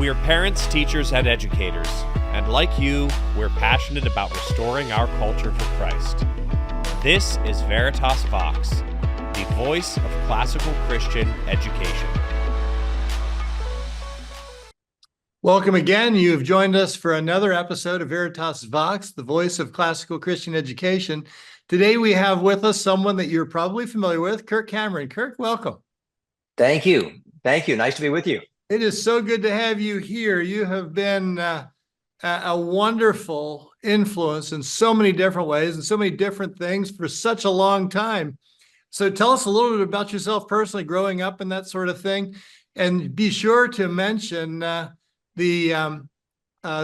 We're parents, teachers, and educators, and like you, we're passionate about restoring our culture for Christ. This is Veritas Vox, the voice of classical Christian education. Welcome again. You've joined us for another episode of Veritas Vox, the voice of classical Christian education. Today we have with us someone that you're probably familiar with, Kirk Cameron. Kirk, welcome. Thank you. Thank you. Nice to be with you. It is so good to have you here. You have been a wonderful influence in so many different ways and so many different things for such a long time. So tell us a little bit about yourself personally, growing up and that sort of thing. And be sure to mention the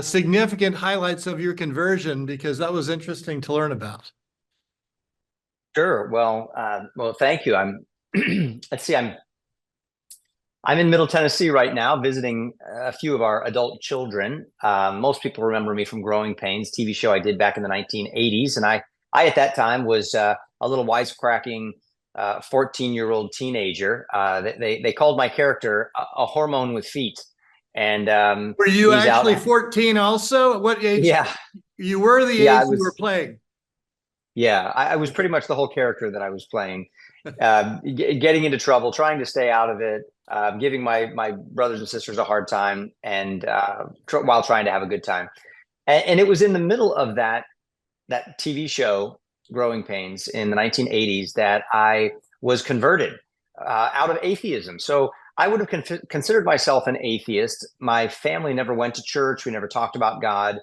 significant highlights of your conversion, because that was interesting to learn about. Sure. Well, thank you. Let's see, I'm in Middle Tennessee right now, visiting a few of our adult children. Most people remember me from Growing Pains, TV show I did back in the 1980s. And I at that time was a little wisecracking 14-year-old teenager. They called my character a hormone with feet. And were you actually 14 also? What age? Yeah. You were the age you were playing. Yeah, I was pretty much the whole character that I was playing. Getting into trouble, trying to stay out of it, giving my brothers and sisters a hard time, and while trying to have a good time. And it was in the middle of that TV show, Growing Pains, in the 1980s, that I was converted out of atheism. So I would have considered myself an atheist. My family never went to church. We never talked about God.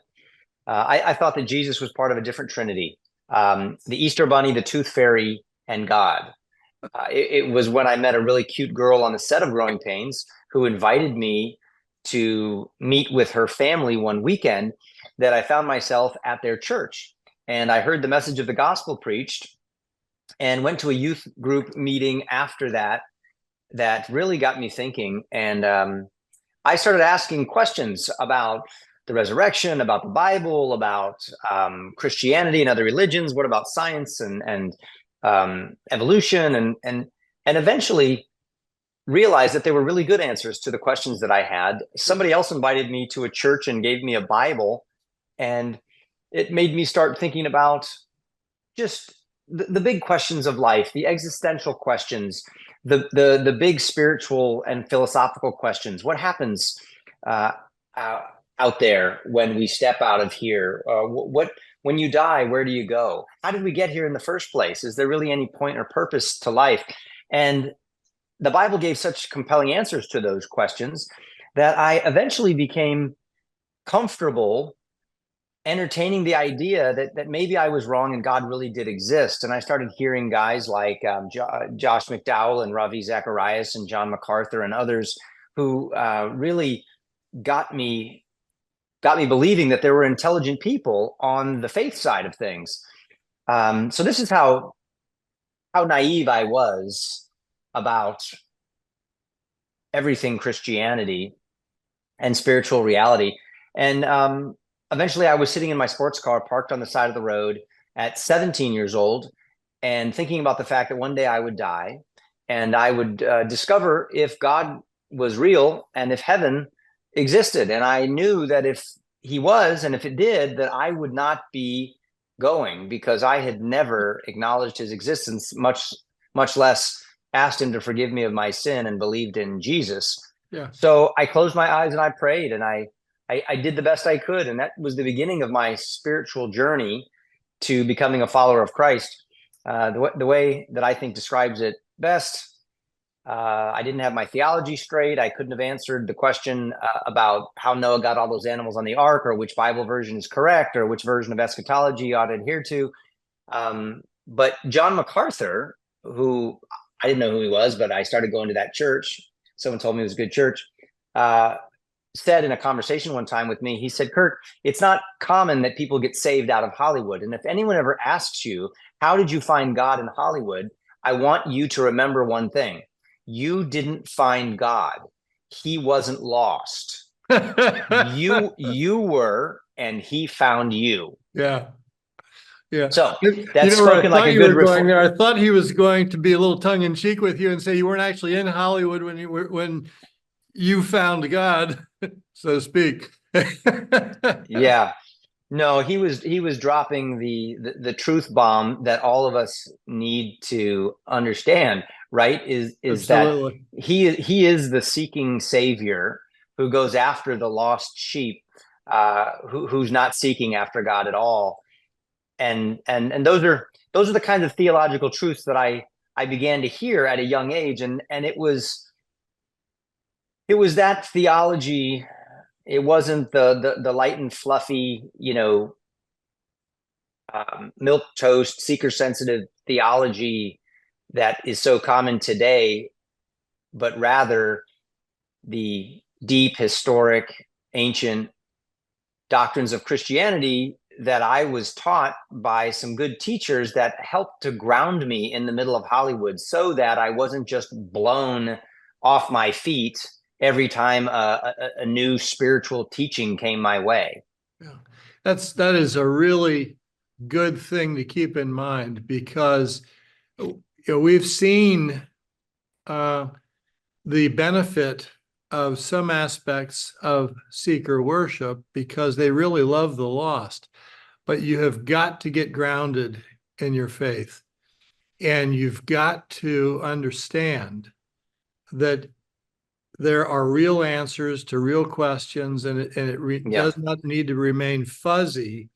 I thought that Jesus was part of a different Trinity. The Easter Bunny, the Tooth Fairy, and God. It was when I met a really cute girl on the set of Growing Pains who invited me to meet with her family one weekend that I found myself at their church. And I heard the message of the gospel preached and went to a youth group meeting after that really got me thinking. And I started asking questions about the resurrection, about the Bible, about Christianity and other religions. What about science and evolution? And eventually realized that they were really good answers to the questions that I had. Somebody else invited me to a church and gave me a Bible, and it made me start thinking about just the big questions of life, the existential questions, the big spiritual and philosophical questions. What happens out there when we step out of here? When you die, where do you go? How did we get here in the first place? Is there really any point or purpose to life? And the Bible gave such compelling answers to those questions that I eventually became comfortable entertaining the idea that maybe I was wrong and God really did exist. And I started hearing guys like Josh McDowell and Ravi Zacharias and John MacArthur and others who really got me believing that there were intelligent people on the faith side of things. So this is how naive I was about everything Christianity and spiritual reality. And eventually I was sitting in my sports car parked on the side of the road at 17 years old and thinking about the fact that one day I would die and I would discover if God was real and if heaven existed. And I knew that if he was, and if it did, that I would not be going, because I had never acknowledged his existence, much less asked him to forgive me of my sin and believed in Jesus. Yeah. So I closed my eyes and I prayed, and I did the best I could. And that was the beginning of my spiritual journey to becoming a follower of Christ. The way that I think describes it best, I didn't have my theology straight. I couldn't have answered the question about how Noah got all those animals on the ark, or which Bible version is correct, or which version of eschatology you ought to adhere to. But John MacArthur, who I didn't know who he was, but I started going to that church. Someone told me it was a good church. Said in a conversation one time with me, he said, "Kirk, it's not common that people get saved out of Hollywood. And if anyone ever asks you, how did you find God in Hollywood? I want you to remember one thing. You didn't find God. He wasn't lost. You were, and he found you." Yeah. Yeah. So that's spoken like a good reform. I thought he was going to be a little tongue in cheek with you and say you weren't actually in Hollywood when you found God. so to speak. Yeah. No, he was dropping the truth bomb that all of us need to understand, right? Is that Absolutely. he is the seeking savior who goes after the lost sheep, who's not seeking after God at all. And those are the kinds of theological truths that I began to hear at a young age, and it was that theology. It wasn't the light and fluffy, milk toast, seeker sensitive theology that is so common today, but rather the deep, historic, ancient doctrines of Christianity that I was taught by some good teachers that helped to ground me in the middle of Hollywood, so that I wasn't just blown off my feet every time a new spiritual teaching came my way. Yeah. That is a really good thing to keep in mind, because we've seen the benefit of some aspects of seeker worship because they really love the lost. But you have got to get grounded in your faith, and you've got to understand that there are real answers to real questions, and it does not need to remain fuzzy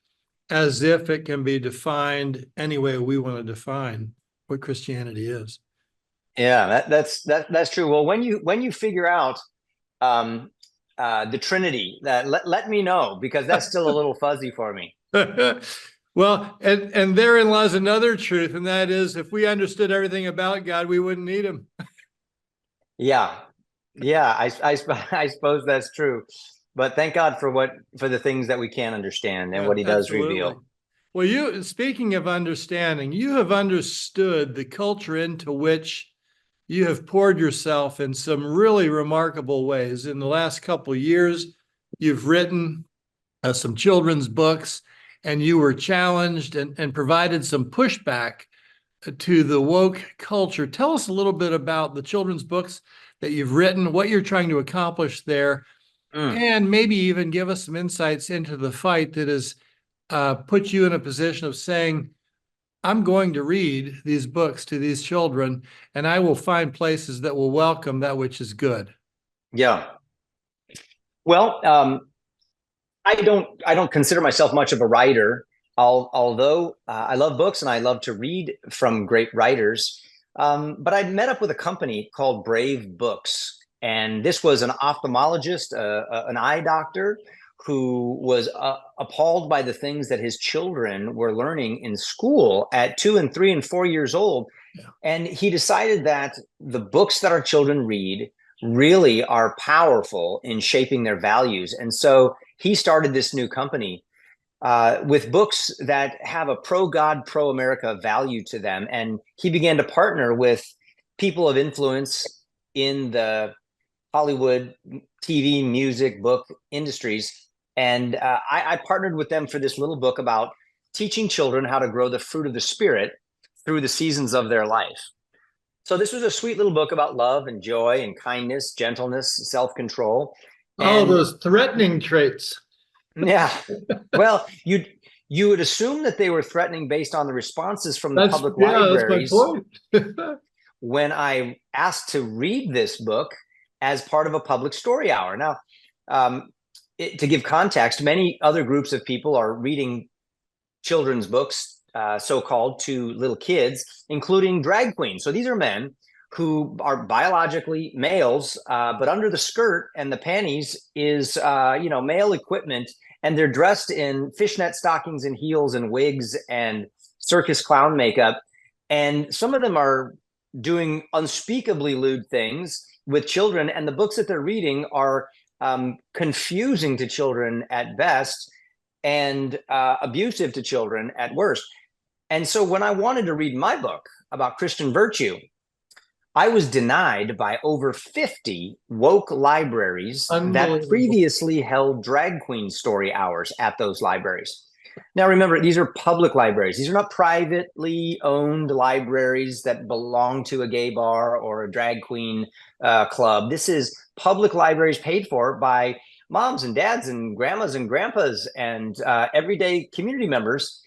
as if it can be defined any way we want to define what Christianity is. Yeah, that's true. Well, when you figure out the Trinity, let me know, because that's still a little fuzzy for me. Well, and therein lies another truth, and that is, if we understood everything about God, we wouldn't need him. Yeah, I suppose that's true, but thank God for the things that we can understand and what he does reveal. Well, speaking of understanding, you have understood the culture into which you have poured yourself in some really remarkable ways. In the last couple of years, you've written some children's books, and you were challenged and provided some pushback to the woke culture. Tell us a little bit about the children's books that you've written, what you're trying to accomplish there, and maybe even give us some insights into the fight that has put you in a position of saying, I'm going to read these books to these children, and I will find places that will welcome that which is good. Yeah. Well, I don't consider myself much of a writer, although I love books and I love to read from great writers. But I met up with a company called Brave Books, and this was an ophthalmologist, an eye doctor, who was appalled by the things that his children were learning in school at 2 and 3 and 4 years old. Yeah. And he decided that the books that our children read really are powerful in shaping their values. And so he started this new company with books that have a pro-God, pro-America value to them. And he began to partner with people of influence in the Hollywood, TV, music, book industries. And I partnered with them for this little book about teaching children how to grow the fruit of the Spirit through the seasons of their life. So this was a sweet little book about love and joy and kindness, gentleness, self-control. Oh, those threatening traits. Yeah. Well, you would assume that they were threatening based on the responses from the public libraries. That's my point. When I asked to read this book as part of a public story hour. Now, to give context, many other groups of people are reading children's books, so-called, to little kids, including drag queens. So these are men who are biologically males, but under the skirt and the panties is, male equipment, and they're dressed in fishnet stockings and heels and wigs and circus clown makeup. And some of them are doing unspeakably lewd things with children, and the books that they're reading are confusing to children at best and abusive to children at worst. And so when I wanted to read my book about Christian virtue, I was denied by over 50 woke libraries that previously held drag queen story hours at those libraries. Now, remember, these are public libraries. These are not privately owned libraries that belong to a gay bar or a drag queen club. This is public libraries paid for by moms and dads and grandmas and grandpas and everyday community members.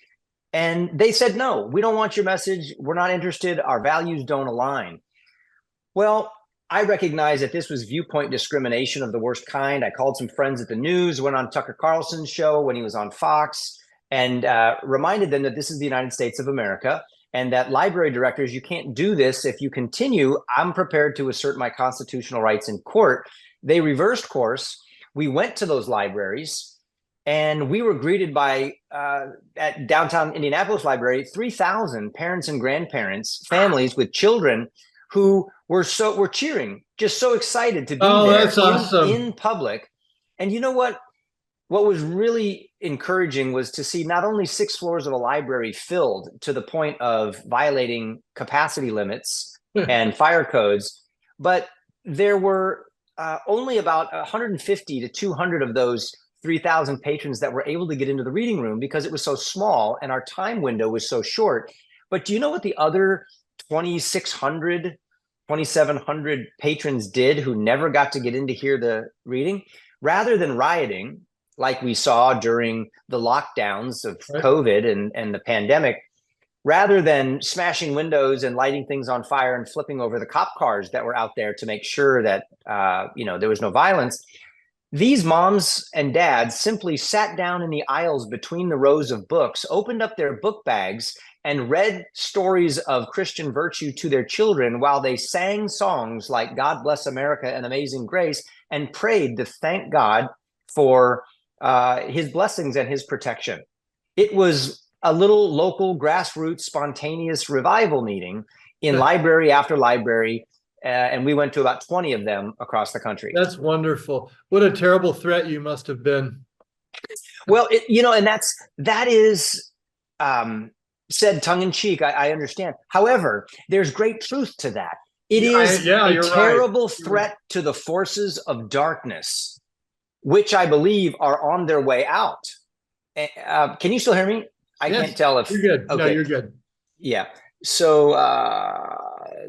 And they said, no, we don't want your message. We're not interested. Our values don't align. Well, I recognize that this was viewpoint discrimination of the worst kind. I called some friends at the news, went on Tucker Carlson's show when he was on Fox, and reminded them that this is the United States of America, and that library directors, you can't do this. If you continue, I'm prepared to assert my constitutional rights in court. They reversed course. We went to those libraries, and we were greeted by, at downtown Indianapolis Library, 3,000 parents and grandparents, families with children who were cheering, just so excited to be there that's awesome. in public. And you know what? What was really encouraging was to see not only 6 floors of a library filled to the point of violating capacity limits and fire codes, but there were only about 150 to 200 of those 3,000 patrons that were able to get into the reading room because it was so small and our time window was so short. But do you know what the other 2,600, 2,700 patrons did who never got to get in to hear the reading? Rather than rioting, like we saw during the lockdowns of COVID and the pandemic, rather than smashing windows and lighting things on fire and flipping over the cop cars that were out there to make sure that there was no violence, these moms and dads simply sat down in the aisles between the rows of books, opened up their book bags, and read stories of Christian virtue to their children while they sang songs like God Bless America and Amazing Grace, and prayed to thank God for his blessings and his protection. It was a little local grassroots spontaneous revival meeting in library after library, and we went to about 20 of them across the country. That's wonderful. What a terrible threat you must have been. Well, and that is said tongue-in-cheek, I understand. However, there's great truth to that. It is a terrible threat to the forces of darkness, which I believe are on their way out. Can you still hear me? I can't tell if you're good. Okay. No, you're good. Yeah. So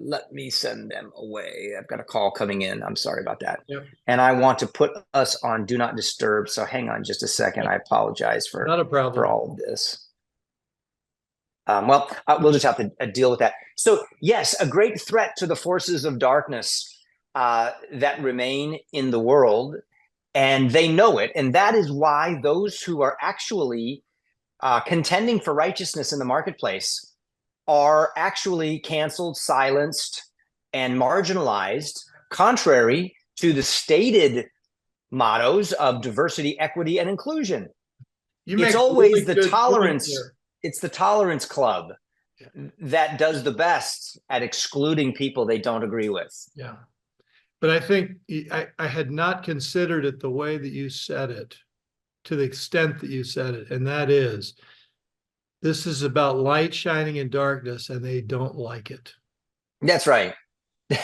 let me send them away. I've got a call coming in. I'm sorry about that. Yep. And I want to put us on Do Not Disturb. So hang on just a second. I apologize for, not a problem, for all of this. We'll just have to deal with that. So yes, a great threat to the forces of darkness that remain in the world, and they know it. And that is why those who are actually contending for righteousness in the marketplace are actually canceled, silenced, and marginalized, contrary to the stated mottos of diversity, equity, and inclusion. It's always the tolerance. It's the tolerance club that does the best at excluding people they don't agree with. Yeah. But I think I had not considered it the way that you said it, to the extent that you said it. And that is, this is about light shining in darkness, and they don't like it. That's right.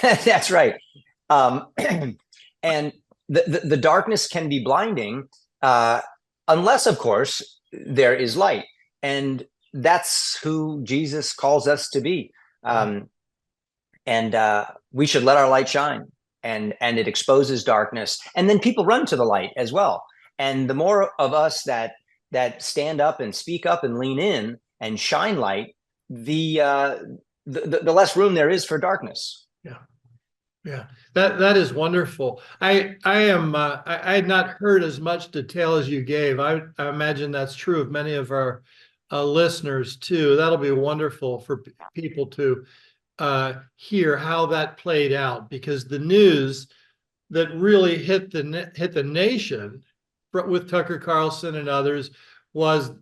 That's right. And the darkness can be blinding unless, of course, there is light. And that's who Jesus calls us to be. And we should let our light shine, and it exposes darkness. And then people run to the light as well. And the more of us that stand up and speak up and lean in and shine light, the less room there is for darkness. Yeah, that is wonderful. I had not heard as much detail as you gave. I imagine that's true of many of our listeners too. That'll be wonderful for people to hear how that played out, because the news that really hit the nation with Tucker Carlson and others was,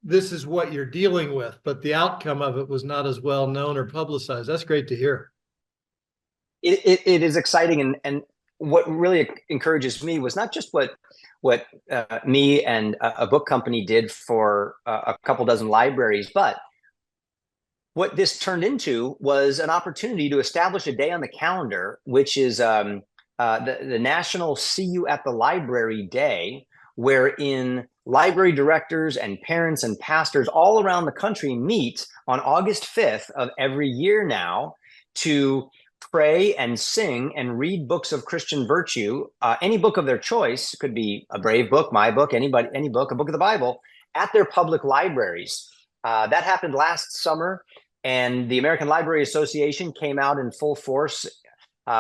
this is what you're dealing with, but the outcome of it was not as well known or publicized. That's great to hear. It is exciting, and what really encourages me was not just what me and a book company did for a couple dozen libraries, but what this turned into was an opportunity to establish a day on the calendar, which is the National See You at the Library Day, wherein library directors and parents and pastors all around the country meet on August 5th of every year now to pray and sing and read books of Christian virtue, any book of their choice, could be a Brave book, my book, anybody, any book, a book of the Bible, at their public libraries. That happened last summer, and the American Library Association came out in full force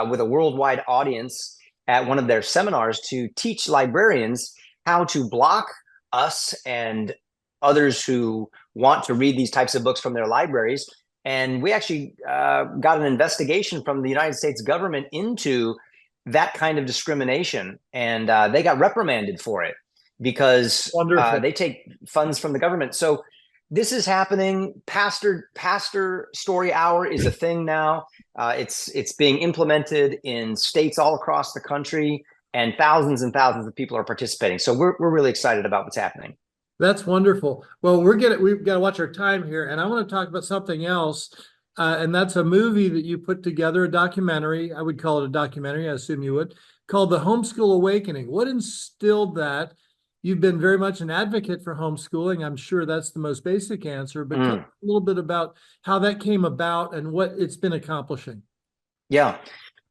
with a worldwide audience at one of their seminars to teach librarians how to block us and others who want to read these types of books from their libraries. And we actually got an investigation from the United States government into that kind of discrimination. And they got reprimanded for it because they take funds from the government. So this is happening. Pastor Story Hour is a thing now. It's being implemented in states all across the country, and thousands of people are participating. So we're really excited about what's happening. That's wonderful. Well, we've got to watch our time here, and I want to talk about something else, and that's a movie that you put together, a documentary. I would call it a documentary, I assume you would, called The Homeschool Awakening. What instilled that? You've been very much an advocate for homeschooling. I'm sure that's the most basic answer, but tell us a little bit about how that came about and what it's been accomplishing. Yeah.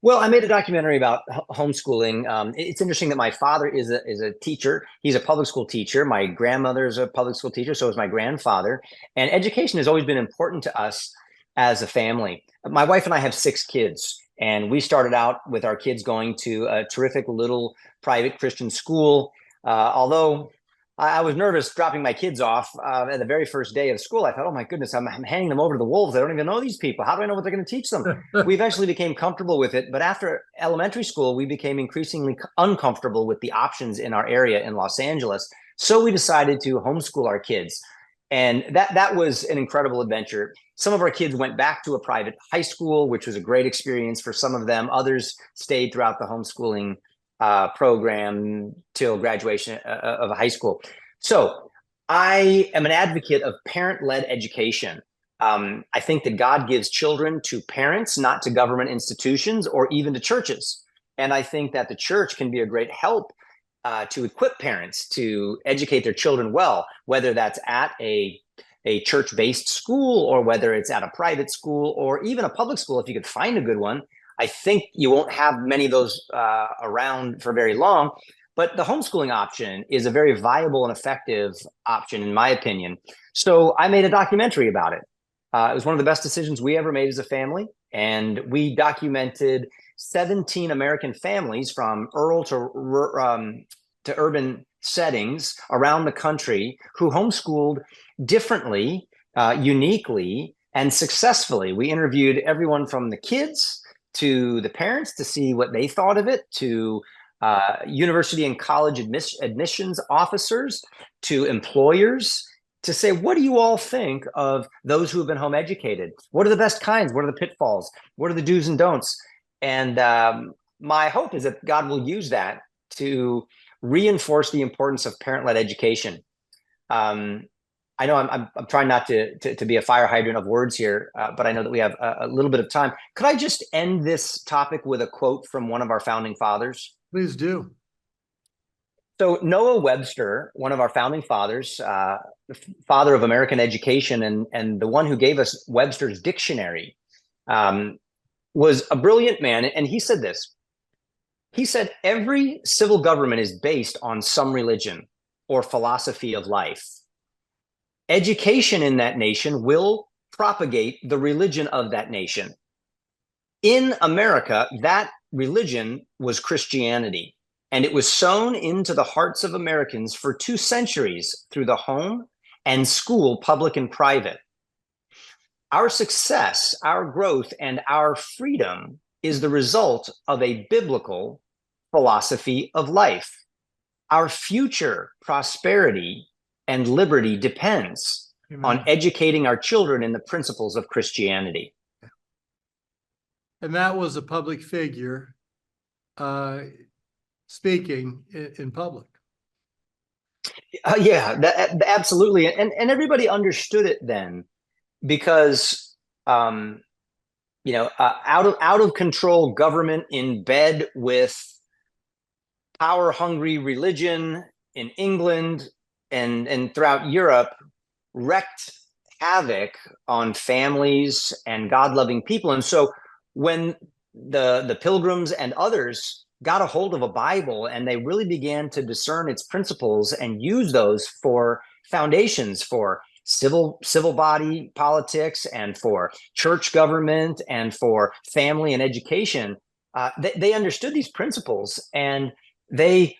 Well, I made a documentary about homeschooling. It's interesting that my father is a teacher. He's a public school teacher. My grandmother is a public school teacher. So is my grandfather. And education has always been important to us as a family. My wife and I have 6 kids, and we started out with our kids going to a terrific little private Christian school. Although I was nervous dropping my kids off at the very first day of school. I thought, oh my goodness, I'm handing them over to the wolves. I don't even know these people. How do I know what they're going to teach them? We eventually became comfortable with it. But after elementary school, we became increasingly uncomfortable with the options in our area in Los Angeles. So we decided to homeschool our kids. And that was an incredible adventure. Some of our kids went back to a private high school, which was a great experience for some of them. Others stayed throughout the homeschooling program till graduation of high school. So I am an advocate of parent-led education. I think that God gives children to parents, not to government institutions or even to churches. And I think that the church can be a great help to equip parents to educate their children well, whether that's at a church-based school or whether it's at a private school or even a public school, if you could find a good one. I think you won't have many of those around for very long, but the homeschooling option is a very viable and effective option, in my opinion. So I made a documentary about it. It was one of the best decisions we ever made as a family, and we documented 17 American families from rural to urban settings around the country who homeschooled differently, uniquely, and successfully. We interviewed everyone from the kids to the parents to see what they thought of it, to university and college admissions officers, to employers, to say, what do you all think of those who have been home educated? What are the best kinds? What are the pitfalls? What are the do's and don'ts? And my hope is that God will use that to reinforce the importance of parent-led education. I know I'm trying not to be a fire hydrant of words here, but I know that we have a little bit of time. Could I just end this topic with a quote from one of our founding fathers? Please do. So Noah Webster, one of our founding fathers, the father of American education and the one who gave us Webster's dictionary, was a brilliant man. And he said this. He said, every civil government is based on some religion or philosophy of life. Education in that nation will propagate the religion of that nation. In America, that religion was Christianity, and it was sown into the hearts of Americans for 2 centuries through the home and school, public and private. Our success, our growth, and our freedom is the result of a biblical philosophy of life. Our future prosperity and liberty depends on educating our children in the principles of Christianity. And that was a public figure speaking in public. Yeah, absolutely. And everybody understood it then because, out of control government in bed with power hungry religion in England and throughout Europe wreaked havoc on families and God-loving people. And so when the Pilgrims and others got a hold of a Bible, and they really began to discern its principles and use those for foundations for civil body politics and for church government and for family and education. They understood these principles, and they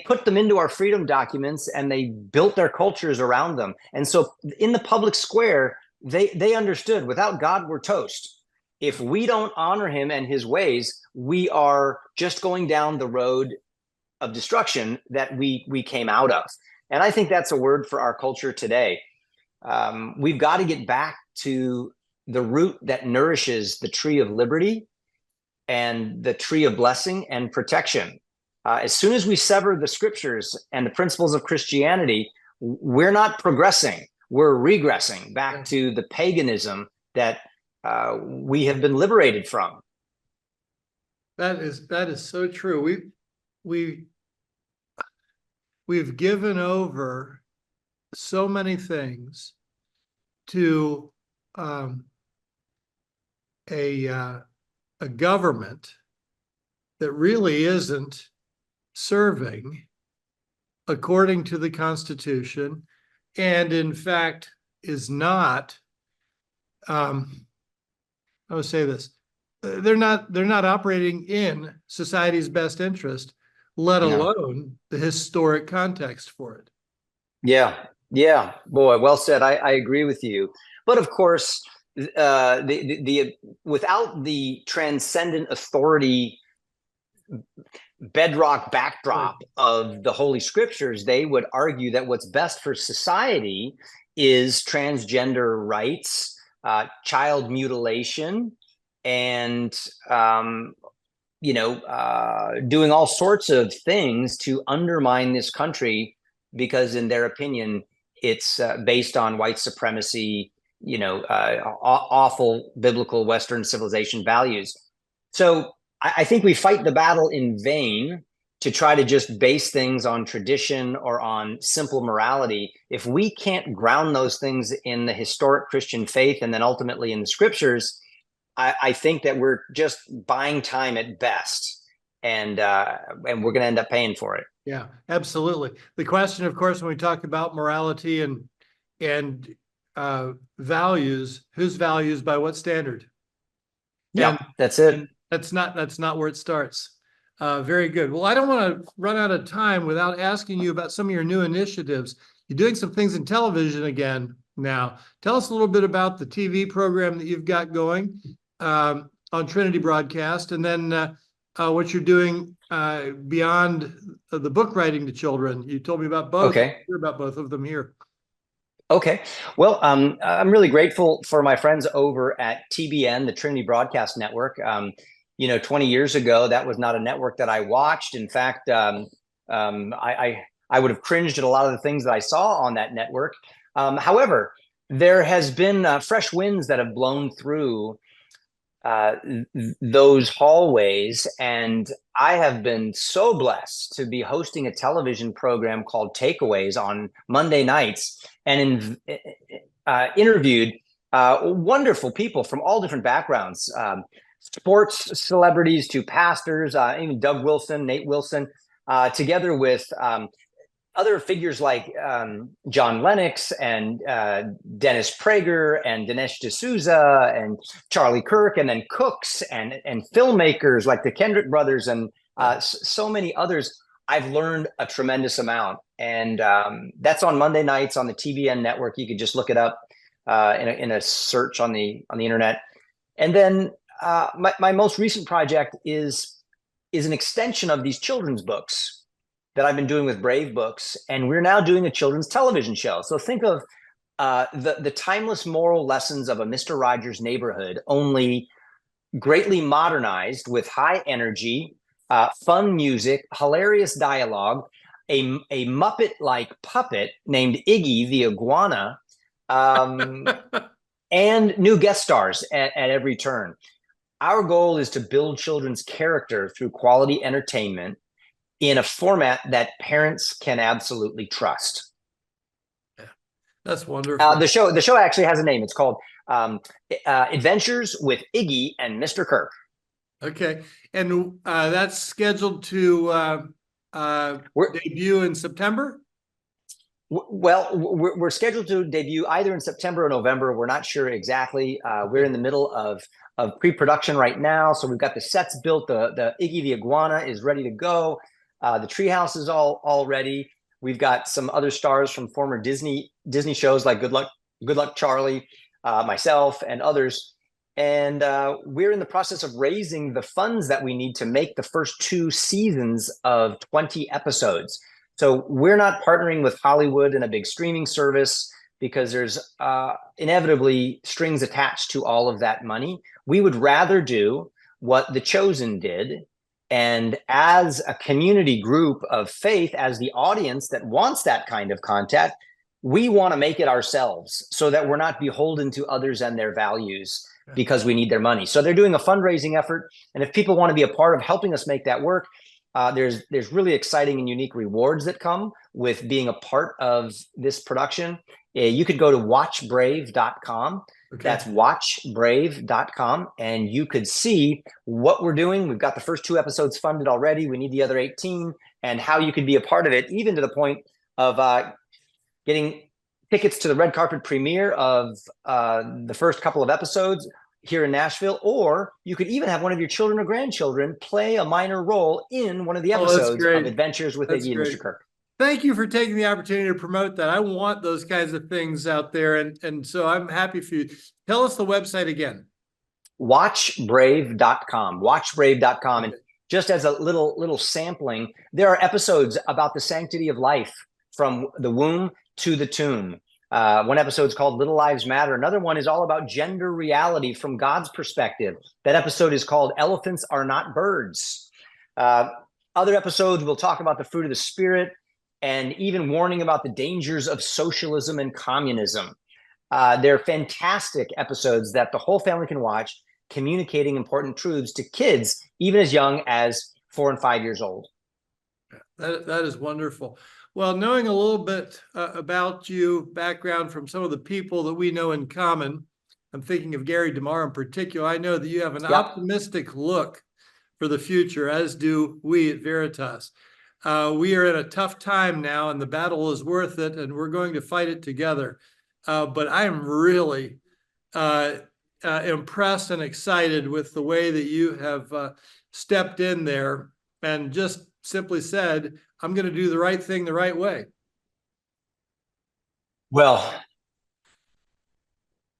put them into our freedom documents, and they built their cultures around them. And so in the public square, they understood, without God, we're toast. If we don't honor him and his ways, we are just going down the road of destruction that we came out of. And I think that's a word for our culture today. We've got to get back to the root that nourishes the tree of liberty and the tree of blessing and protection. As soon as we sever the scriptures and the principles of Christianity, we're not progressing. We're regressing back to the paganism that we have been liberated from. That is so true. We've given over so many things to a government that really isn't serving according to the Constitution, and in fact is not. I would say this: they're not operating in society's best interest, let alone the historic context for it. Yeah, boy, well said. I agree with you. But of course, the without the transcendent authority bedrock backdrop of the Holy Scriptures, they would argue that what's best for society is transgender rights, child mutilation, and doing all sorts of things to undermine this country, because in their opinion, it's based on white supremacy, awful biblical Western civilization values. So I think we fight the battle in vain to try to just base things on tradition or on simple morality. If we can't ground those things in the historic Christian faith and then ultimately in the scriptures, I think that we're just buying time at best, and we're going to end up paying for it. Yeah, absolutely. The question, of course, when we talk about morality and values, whose values by what standard? Yeah, that's it. And that's not where it starts. Very good. Well, I don't want to run out of time without asking you about some of your new initiatives. You're doing some things in television again now. Tell us a little bit about the TV program that you've got going on Trinity Broadcast, and then what you're doing beyond the book writing to children. You told me about both. Okay. Hear about both of them here. Okay. Well, I'm really grateful for my friends over at TBN, the Trinity Broadcast Network. 20 years ago, that was not a network that I watched. In fact, I would have cringed at a lot of the things that I saw on that network. However, there has been fresh winds that have blown through those hallways, and I have been so blessed to be hosting a television program called Takeaways on Monday nights, and interviewed wonderful people from all different backgrounds, sports celebrities to pastors, even Doug Wilson, Nate Wilson, together with other figures like John Lennox and Dennis Prager and Dinesh D'Souza and Charlie Kirk, and then cooks and filmmakers like the Kendrick brothers and so many others. I've learned a tremendous amount, and that's on Monday nights on the TBN network. You could just look it up in a search on the internet. And then my most recent project is an extension of these children's books that I've been doing with Brave Books, and we're now doing a children's television show. So think of the timeless moral lessons of a Mr. Rogers' Neighborhood, only greatly modernized with high energy, fun music, hilarious dialogue, a Muppet-like puppet named Iggy the iguana, and new guest stars at every turn. Our goal is to build children's character through quality entertainment in a format that parents can absolutely trust. Yeah, that's wonderful. The show actually has a name. It's called Adventures with Iggy and Mr. Kirk. Okay. And that's scheduled to debut in September? Well, we're scheduled to debut either in September or November. We're not sure exactly. We're in the middle of pre-production right now. So we've got the sets built. The Iggy the Iguana is ready to go. The Treehouse is all ready. We've got some other stars from former Disney shows like Good Luck Charlie, myself, and others. And we're in the process of raising the funds that we need to make the first 2 seasons of 20 episodes. So we're not partnering with Hollywood and a big streaming service because there's inevitably strings attached to all of that money. We would rather do what The Chosen did. And as a community group of faith, as the audience that wants that kind of content, we want to make it ourselves so that we're not beholden to others and their values because we need their money. So they're doing a fundraising effort. And if people want to be a part of helping us make that work, there's really exciting and unique rewards that come with being a part of this production. You could go to watchbrave.com. Okay. That's watchbrave.com. And you could see what we're doing. We've got the first 2 episodes funded already. We need the other 18, and how you could be a part of it, even to the point of getting tickets to the red carpet premiere of the first couple of episodes here in Nashville, or you could even have one of your children or grandchildren play a minor role in one of the episodes of Adventures with Iggy and Mr. Kirk. Thank you for taking the opportunity to promote that. I want those kinds of things out there, and so I'm happy for you. Tell us the website again. Watchbrave.com. Watchbrave.com. And just as a little sampling, there are episodes about the sanctity of life from the womb to the tomb. One episode is called Little Lives Matter. Another one is all about gender reality from God's perspective. That episode is called Elephants Are Not Birds. Other episodes will talk about the fruit of the Spirit and even warning about the dangers of socialism and communism. They're fantastic episodes that the whole family can watch, communicating important truths to kids, even as young as 4 and 5 years old. That is wonderful. Well, knowing a little bit about you, background from some of the people that we know in common, I'm thinking of Gary DeMar in particular. I know that you have an optimistic look for the future, as do we at Veritas. We are in a tough time now, and the battle is worth it, and we're going to fight it together. But I am really impressed and excited with the way that you have stepped in there and just simply said, I'm going to do the right thing the right way. Well,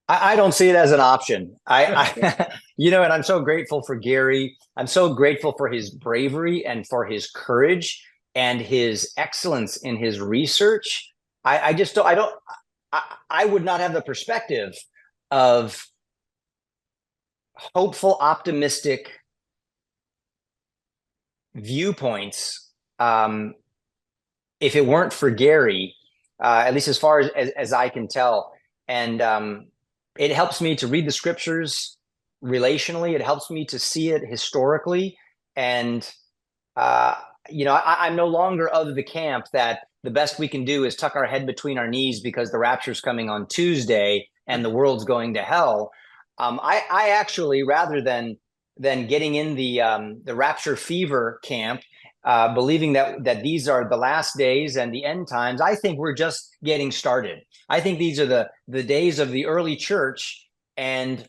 I don't see it as an option. I and I'm so grateful for Gary. I'm so grateful for his bravery and for his courage and his excellence in his research. I would not have the perspective of hopeful, optimistic viewpoints if it weren't for Gary, at least as far as I can tell. And it helps me to read the scriptures relationally. It helps me to see it historically. And, I'm no longer of the camp that the best we can do is tuck our head between our knees because the rapture's coming on Tuesday and the world's going to hell. I actually, rather than getting in the rapture fever camp, believing that these are the last days and the end times, I think we're just getting started. I think these are the days of the early church, and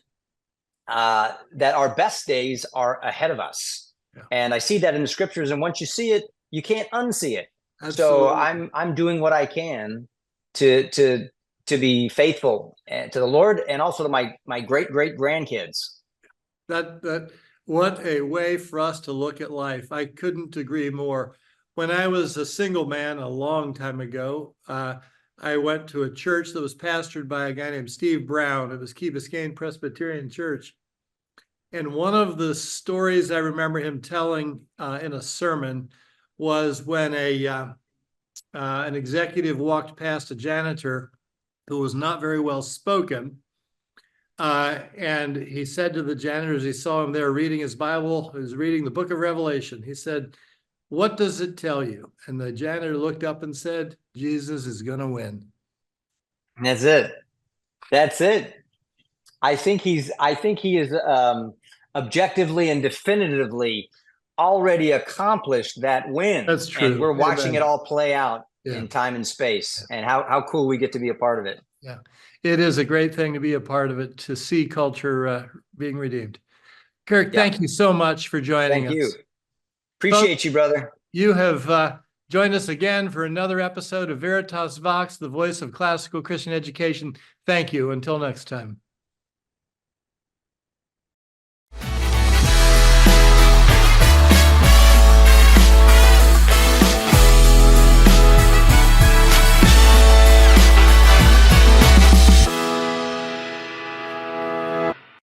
that our best days are ahead of us. Yeah. And I see that in the scriptures, and once you see it, you can't unsee it. Absolutely. So I'm doing what I can to be faithful to the Lord and also to my great grandkids. What a way for us to look at life. I couldn't agree more. When I was a single man a long time ago, I went to a church that was pastored by a guy named Steve Brown. It was Key Biscayne Presbyterian Church. And one of the stories I remember him telling in a sermon was when an executive walked past a janitor who was not very well spoken. And he said to the janitor, as he saw him there reading his Bible, he was reading the book of Revelation. He said, "What does it tell you?" And the janitor looked up and said, "Jesus is going to win." And that's it. That's it. I think he is objectively and definitively already accomplished that win. That's true. And we're watching Amen. it all play out Yeah. in time and space, and how cool we get to be a part of it. Yeah, it is a great thing to be a part of it, to see culture being redeemed. Kirk, Yeah. thank you so much for joining Thank us. you. Appreciate you, brother. You have joined us again for another episode of Veritas Vox, the voice of classical Christian education. Thank you. Until next time.